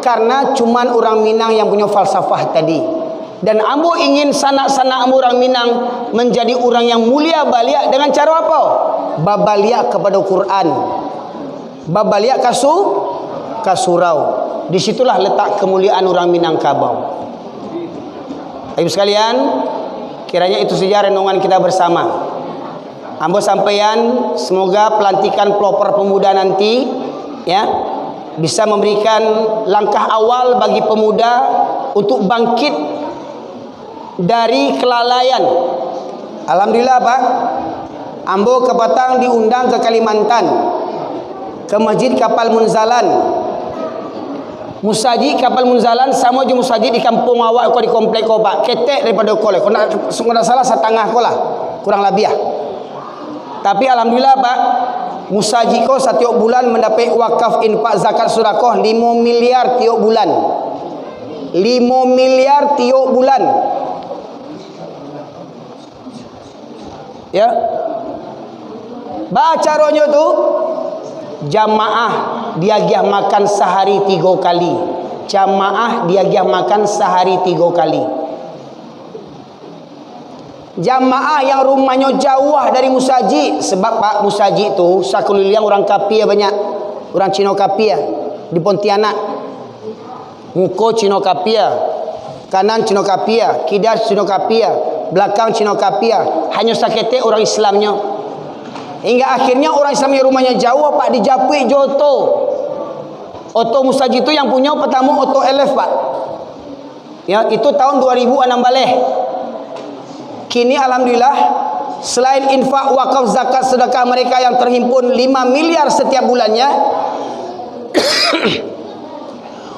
karena cuman orang Minang yang punya falsafah tadi. Dan ambo ingin sanak-sanak ambo orang Minang menjadi orang yang mulia balik dengan cara apa? Babaliak kepada Quran, babaliak kasurau. Disitulah letak kemuliaan orang Minangkabau. Ibu sekalian, kiranya itu saja renungan kita bersama. Ambo sampaian, semoga pelantikan pelopor pemuda nanti ya bisa memberikan langkah awal bagi pemuda untuk bangkit dari kelalaian. Alhamdulillah Pak, ambo ke Batang diundang ke Kalimantan, ke Masjid Kapal Munzalan. Musaji Kapal Munzalan sama je musaji di kampung awak ko di komplek ko Pak. Ketek daripada ko le. Ko nak salah setengah ko lah. Kurang lebih ya. Tapi alhamdulillah Pak, musaji ko setiap bulan mendapat wakaf infak zakat sedekah 5 miliar tiap bulan. 5 miliar tiap bulan. Ya. Ba caranya tu jamaah diagih makan sehari 3 kali. Jamaah diagih makan sehari 3 kali. Jamaah yang rumahnya jauh dari musaji, sebab Pak musaji itu sekeliling orang Kapia banyak. Orang Cina Kapia di Pontianak. Muko Cina Kapia, kanan Cina Kapia, kidal Cina Kapia, belakang Cina Kapia. Hanya sakete orang Islamnya. Hingga akhirnya orang Islam yang rumahnya jauh Pak dijapui Joto. Oto musaji itu yang punya pertama Oto Elef Pak. Ya, itu tahun 2006 balik. Kini alhamdulillah selain infak wakaf zakat sedekah mereka yang terhimpun 5 miliar setiap bulannya,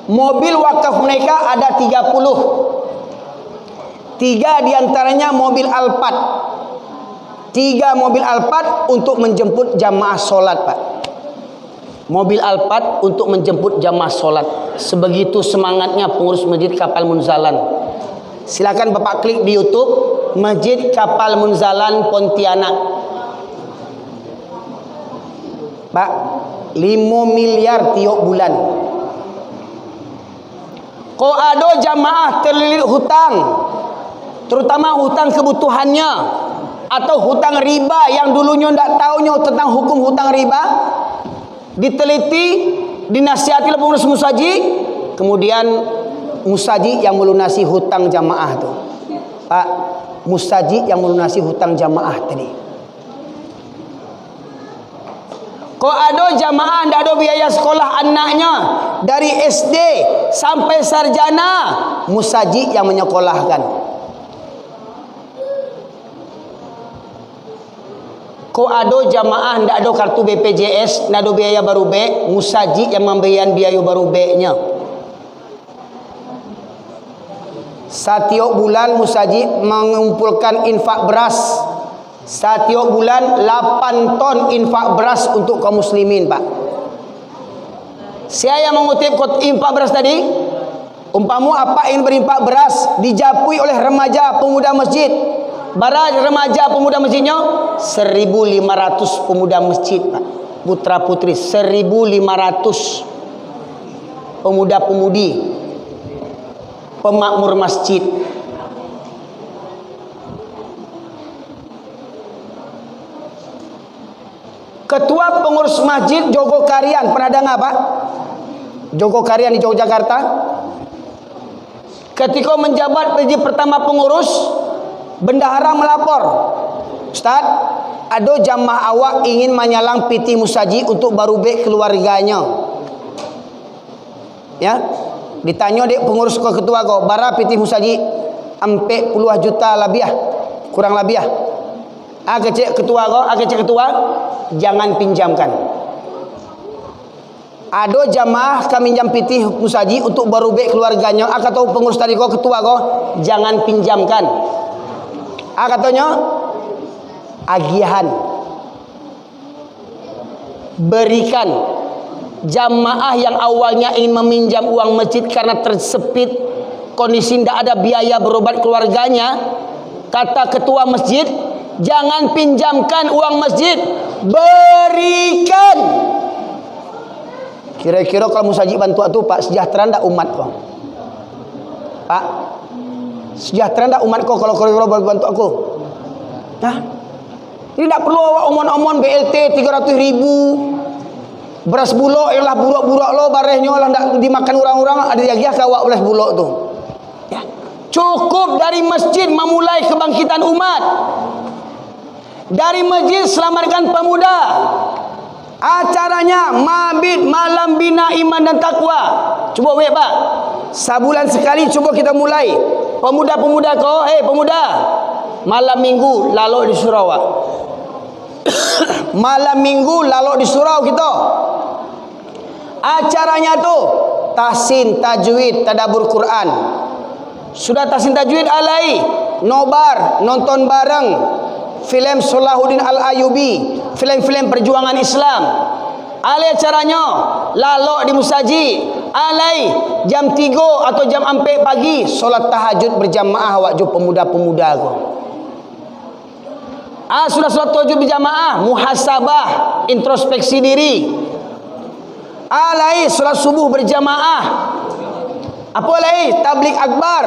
mobil wakaf mereka ada 30. 3 diantaranya mobil Alphard. 3 mobil Alphard untuk menjemput jamaah solat Pak. Mobil Alphard untuk menjemput jamaah solat. Sebegitu semangatnya pengurus Masjid Kapal Munzalan. Silakan Bapak klik di YouTube Masjid Kapal Munzalan Pontianak. Pak, 5 miliar tiap bulan. Kau ada jamaah terlilit hutang, terutama hutang kebutuhannya atau hutang riba yang dulunya tidak tahunya tentang hukum hutang riba, diteliti, dinasihati oleh pengurus musaji, kemudian musaji yang melunasi hutang jamaah tu. Pak, musaji yang melunasi hutang jamaah tadi. Kau ada jamaah tidak ada biaya sekolah anaknya dari SD sampai sarjana, musaji yang menyekolahkan. Kau ada jamaah tidak ada kartu BPJS, tidak ada biaya baru B, musaji yang membayar biaya baru B-nya. Setiap bulan musaji mengumpulkan infak beras. Setiap bulan 8 ton infak beras untuk kaum muslimin Pak. Saya yang mengutip infak beras tadi. Umpamu apa yang berinfak beras dijapui oleh remaja pemuda masjid. Bara remaja pemuda masjidnya 1.500 pemuda masjid Pak. Putra putri 1.500 pemuda pemudi pemakmur masjid. Ketua pengurus masjid Jogokarian, pernah dengar Pak? Jogokarian di Yogyakarta. Ketika menjabat menjadi pertama pengurus, bendahara melapor, Ustaz, ada jamaah awak ingin menyalang piti musaji untuk barubek keluarganya. Ya, ditanya dek pengurus ke ketua kau, bara piti musaji ampe puluh juta labiah, kurang labiah. Kecek ketua kau, kecek ketua, jangan pinjamkan. Ada jamaah kami minjam piti musaji untuk barubek keluarganya. Kata pengurus tadi kau, ketua kau, jangan pinjamkan. Katanya agihan, berikan. Jamaah yang awalnya ingin meminjam uang masjid karena tersepit kondisi tidak ada biaya berobat keluarganya, kata ketua masjid, jangan pinjamkan uang masjid, berikan. Kira-kira kalau Musaji bantu tu Pak, sejahtera ndak umat kau? Pak, sejahtera ndak umat kau kalau kira-kira bantu aku? Nah, ini tak perlu awak omon-omon BLT 300.000, beras bulog yang lah buruk-buruk lo barehnya lah ndak dimakan orang-orang, ada lagi ke awak beras bulog tu. Ya. Cukup dari masjid memulai kebangkitan umat. Dari masjid selamatkan pemuda. Acaranya mabit malam bina iman dan takwa. Cuba wait Pak, sebulan sekali cuba kita mulai. Pemuda-pemuda kau, pemuda, malam minggu lalu di surau. Malam minggu lalu di surau kita. Acaranya tu tahsin, tajwid, tadabbur Quran. Sudah tahsin tajwid alai, nobar, nonton bareng filem Salahuddin Al-Ayyubi, filem-filem perjuangan Islam. Alai acaranya lalok di Musaji, alai jam 3 atau jam 4 pagi solat tahajud berjamaah awak jo pemuda-pemuda ko. Sudah solat tahajud berjamaah, muhasabah, introspeksi diri. Alai solat subuh berjamaah. Apa lagi? Tabligh akbar.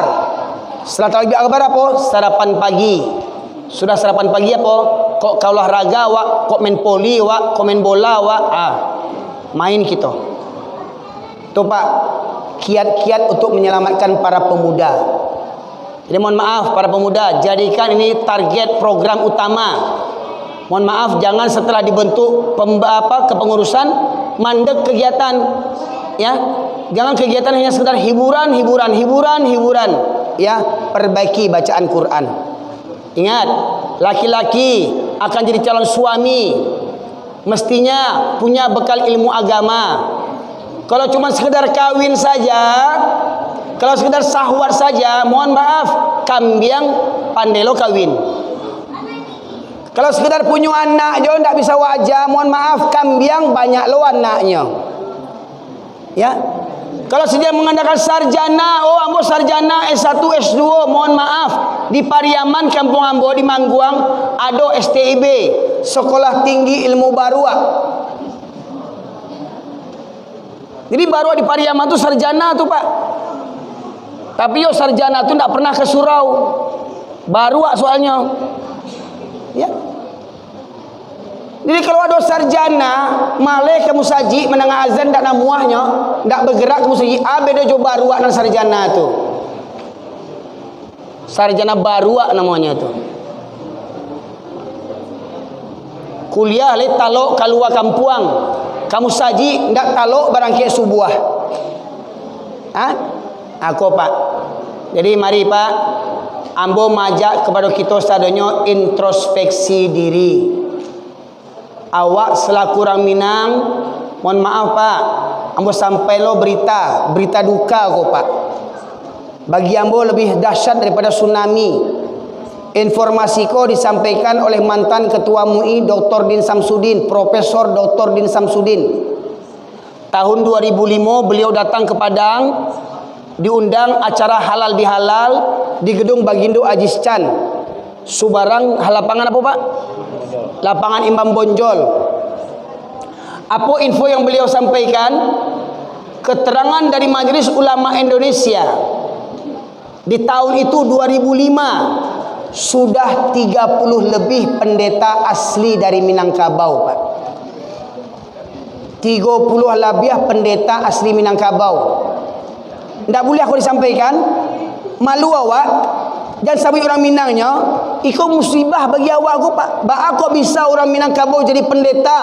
Setelah tabligh akbar apa? Sarapan pagi. Sudah sarapan pagi apa? Kok kau olahraga wak, kok main poli wak, kok main bola wak, main kita. Tu Pak, kiat-kiat untuk menyelamatkan para pemuda. Jadi mohon maaf para pemuda, jadikan ini target program utama. Mohon maaf, jangan setelah dibentuk kepengurusan mandek kegiatan, ya. Jangan kegiatan hanya sekedar hiburan, ya. Perbaiki bacaan Quran. Ingat, laki-laki akan jadi calon suami mestinya punya bekal ilmu agama. Kalau cuma sekedar kawin saja, kalau sekedar sahwat saja, mohon maaf, kambiang pandelo kawin. Kalau sekedar punya anak jo ndak bisa wajah, mohon maaf, kambiang banyak lo anaknya. Ya. Kalau sedia mengandalkan sarjana, ambo sarjana S1, S2, mohon maaf, di Pariaman kampung ambo di Mangguang ada STIB, Sekolah Tinggi Ilmu Barua. Jadi Barua di Pariaman tu sarjana tu Pak. Tapi yo sarjana tu ndak pernah ke surau. Barua soalnya. Ya. Jadi kalau ada sarjana malih ke Musaji menengah azan ndak namuahnya, ndak bergerak ke Musaji, beda jo barua nang sarjana tu. Sarjana barua namanya tu. Kuliah le talok kalua kampuang. Kamu saji ndak talok barang ke subuah. Aku Pak. Jadi mari Pak, ambo majak kepada kita sadonyo introspeksi diri. Awak selaku orang Minang, mohon maaf Pak, ambo sampai lo berita duka kok Pak. Bagi ambo lebih dahsyat daripada tsunami. Informasi ko disampaikan oleh mantan Ketua MUI Dr. Din Samsudin, Profesor Dr. Din Samsudin. Tahun 2005 beliau datang ke Padang, diundang acara halal bihalal di gedung Bagindo Ajis Chan, Subarang, lapangan apa Pak? Lapangan Imam Bonjol. Apa info yang beliau sampaikan? Keterangan dari Majelis Ulama Indonesia di tahun itu 2005 sudah 30 lebih pendeta asli dari Minangkabau Pak. 30 lebih pendeta asli Minangkabau. Tidak boleh aku disampaikan, malu awak. Dan sampai orang Minangnya, ikut musibah bagi awak aku Pak. Aku bisa orang Minangkabau jadi pendeta.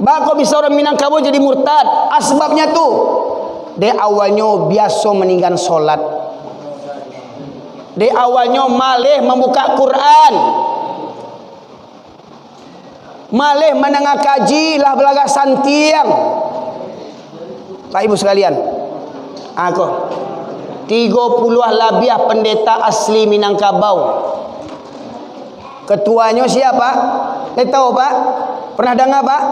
Aku bisa orang Minangkabau jadi murtad. Asbabnya tu, dia awalnya biasa meninggal solat. Dia awalnya malih membuka Quran. Malih menengah kaji lah belagak santiang. Pak Ibu sekalian, aku 30 lebih pendeta asli Minangkabau. Ketuanya siapa? Tahu Pak? Pernah dengar Pak?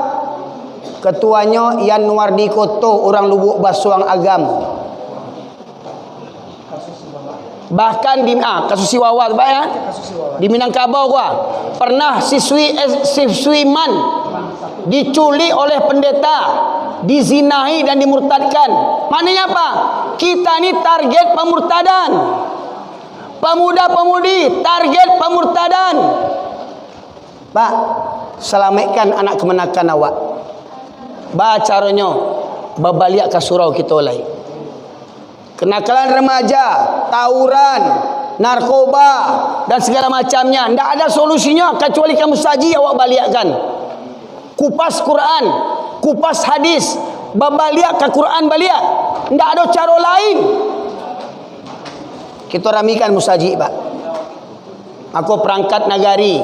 Ketuanya Yanwardi Koto, orang Lubuk Basuang Agam. Bahkan di kasus Siwawa Pak ya? Di Minangkabau gua pernah siswi Man diculik oleh pendeta. dizinahi dan dimurtadkan. Maknanya apa? Kita ni target pemurtadan. Pemuda-pemudi target pemurtadan. Pak, selamatkan anak kemenakan awak. Ba caranya babaliak ke surau kita oleh. Kenakalan remaja, tawuran, narkoba dan segala macamnya, tidak ada solusinya kecuali kamu saji awak baliakkan. Kupas Quran, kupas hadis, babaliak ke Quran baliak. Tidak ada cara lain. Kita ramikan musaji, Pak. Aku perangkat nagari,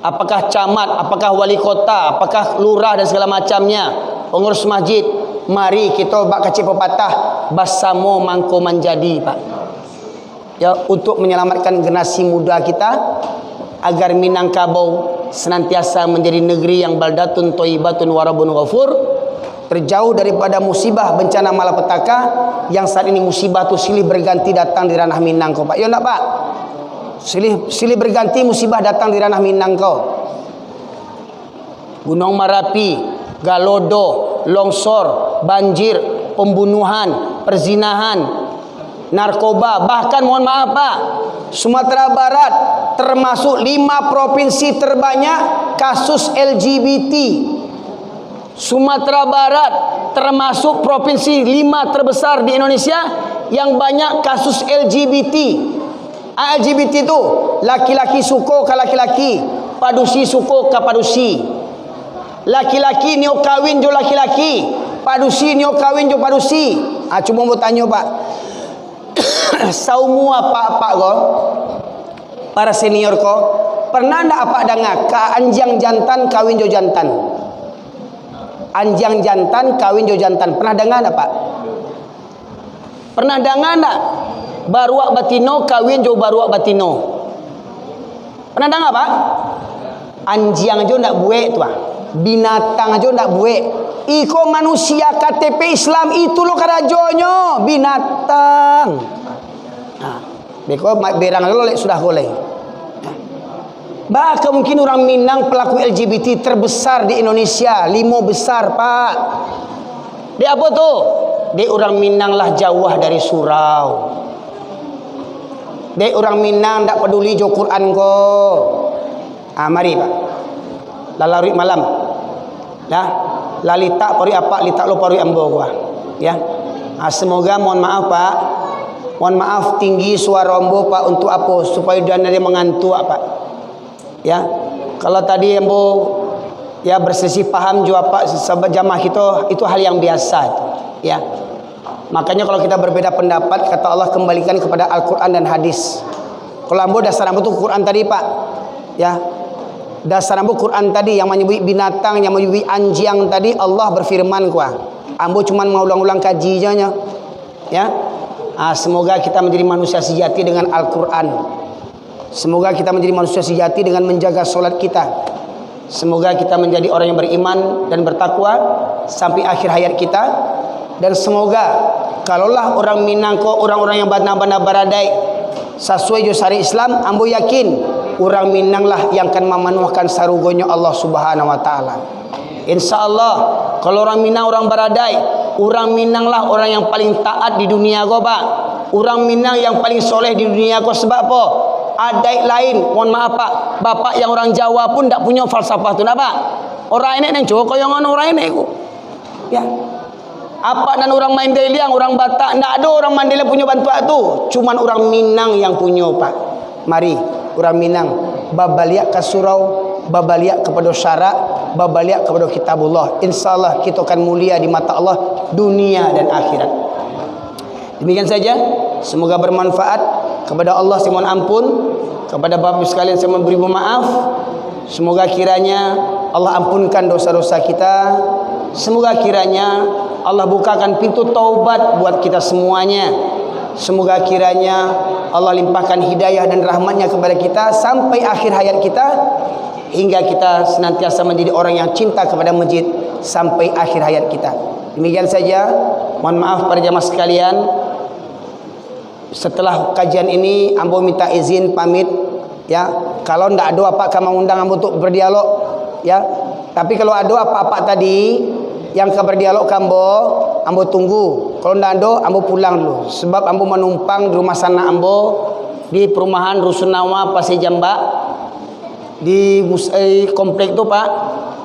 apakah camat, apakah wali kota, apakah lurah dan segala macamnya, pengurus masjid, mari kita bak kecil pepatah basamo mangko menjadi, Pak. Ya, untuk menyelamatkan generasi muda kita agar Minangkabau senantiasa menjadi negeri yang baldatun thayyibatun warabun ghafur, terjauh daripada musibah bencana malapetaka yang saat ini musibah tu silih berganti datang di ranah Minangkabau, Pak. Ya enggak, Pak? Silih berganti musibah datang di ranah Minangkabau. Gunung Merapi, Galodo, longsor, banjir, pembunuhan, perzinahan, narkoba, bahkan mohon maaf Pak, Sumatera Barat termasuk 5 provinsi terbanyak kasus LGBT. Sumatera Barat termasuk provinsi 5 terbesar di Indonesia yang banyak kasus LGBT. LGBT itu laki-laki suko ke laki-laki, padusi suko ke padusi. Laki-laki nio kawin jo laki-laki, padusi nio kawin jo padusi. Cuma mau tanya Pak, saumua pak-pak ko, para senior ko, pernah ndak apa dengar ka anjang jantan kawin jo jantan? Anjang jantan kawin jo jantan, pernah dengar ndak Pak? Pernah dengar ndak? Baruak batino kawin jo baruak batino. Pernah dengar Pak? Anjang jo ndak buek tu, binatang aja ndak buek. Iko manusia KTP Islam itu lo karajonyo binatang. Nah, beko berang lo lek sudah boleh. Bah mungkin orang Minang pelaku LGBT terbesar di Indonesia, 5 besar Pak. Di apa tuh? Di orang Minang lah jauh dari surau. Di orang Minang ndak peduli jo Quran ko. Mari Pak. Lalari malam. Ya. Lalita pari apa litak lo pari ambo gua. Ya. Semoga mohon maaf Pak. Mohon maaf tinggi suara ambo Pak untuk apa? Supaya dana dia mengantuk Pak. Ya. Kalau tadi ambo ya bersesi paham juga Pak sahabat jamaah kita itu hal yang biasa itu. Ya. Makanya kalau kita berbeda pendapat kata Allah kembalikan kepada Al-Qur'an dan hadis. Kalau ambo dasar ambo itu Quran tadi Pak. Ya. Dasar ambo Quran tadi yang menyebut binatang, yang menyebut anjing tadi Allah berfirman kuah. Ambo cuman mau ulang-ulang kajinya. Ya. Semoga kita menjadi manusia sejati dengan Al-Quran. Semoga kita menjadi manusia sejati dengan menjaga solat kita. Semoga kita menjadi orang yang beriman dan bertakwa sampai akhir hayat kita. Dan semoga kalaulah orang Minang ko orang-orang yang bana-bana baradai sesuai jo syariat Islam, ambo yakin orang Minang lah yang akan memenuhkan sarugonya Allah Subhanahu wa taala. Insyaallah kalau orang Minang orang baradai, orang Minang lah orang yang paling taat di dunia ko Pak. Orang Minang yang paling soleh di dunia ko sebab apa? Adai lain, mohon maaf Pak, bapak yang orang Jawa pun tak punya falsafah tu nak Pak. Orang ini nang Jawa koyo ngono orang ini ku. Ya. Apa dan orang Mandailing, orang Batak, ndak ada orang Mandailing punya bantuan tu. Cuman orang Minang yang punya Pak. Mari orang Minang babaliak ke surau, babaliak kepada syarak, babaliak kepada kitabullah. Insyaallah kita akan mulia di mata Allah dunia dan akhirat. Demikian saja, semoga bermanfaat. Kepada Allah saya mohon ampun, kepada Bapak sekalian saya mohon beribu maaf. Semoga kiranya Allah ampunkan dosa-dosa kita. Semoga kiranya Allah bukakan pintu taubat buat kita semuanya. Semoga kiranya Allah limpahkan hidayah dan rahmatnya kepada kita sampai akhir hayat kita, hingga kita senantiasa menjadi orang yang cinta kepada masjid sampai akhir hayat kita. Demikian saja. Mohon maaf para jamaah sekalian. Setelah kajian ini ambo minta izin pamit ya. Kalau ndak ada apa kamu undang ambo untuk berdialog ya. Tapi kalau ada apa-apa tadi Yang ke berdialog ke ambo tunggu. Kalau ndak ada, ambo pulang dulu. Sebab ambo menumpang di rumah sana ambo di perumahan Rusunawa Pasir Jambak di komplek tu Pak.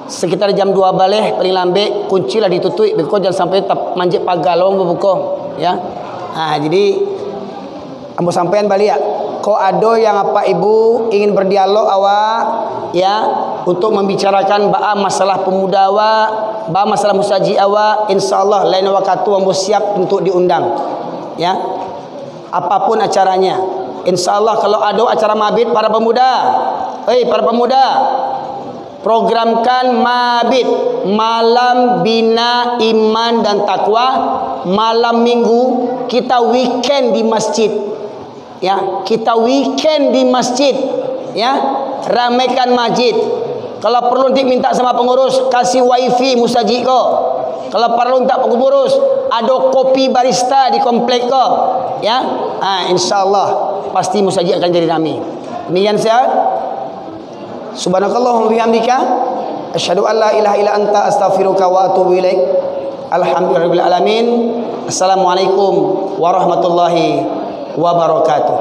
Sekitar jam 2 balik paling lambat kunci lah ditutup. Beko jangan sampai manjat pagar lawang berbuka, ya. Jadi ambo sampean balik ya. Kau ada yang apa ibu ingin berdialog awak, ya, untuk membicarakan masalah pemuda awak, masalah musaji awak, insyaallah lain waktu ambo siap untuk diundang, ya. Apapun acaranya, insyaallah kalau ada acara mabit para pemuda, para pemuda, programkan mabit, malam bina iman dan takwa, malam minggu kita weekend di masjid, ya, kita weekend di masjid, ya, ramaikan masjid. Kalau perlu nanti minta sama pengurus kasih wifi musaji ko. Kalau perlu minta pengurus ada kopi barista di komplek ko, ya. Insyaallah pasti musaji akan jadi ramai. Demikian saya. Subhanakallahumma bihamdika asyhadu an la ilaha illa anta astaghfiruka wa atubu ilaik. Alhamdulillahirabbil alamin. Assalamualaikum warahmatullahi wabarakatuh.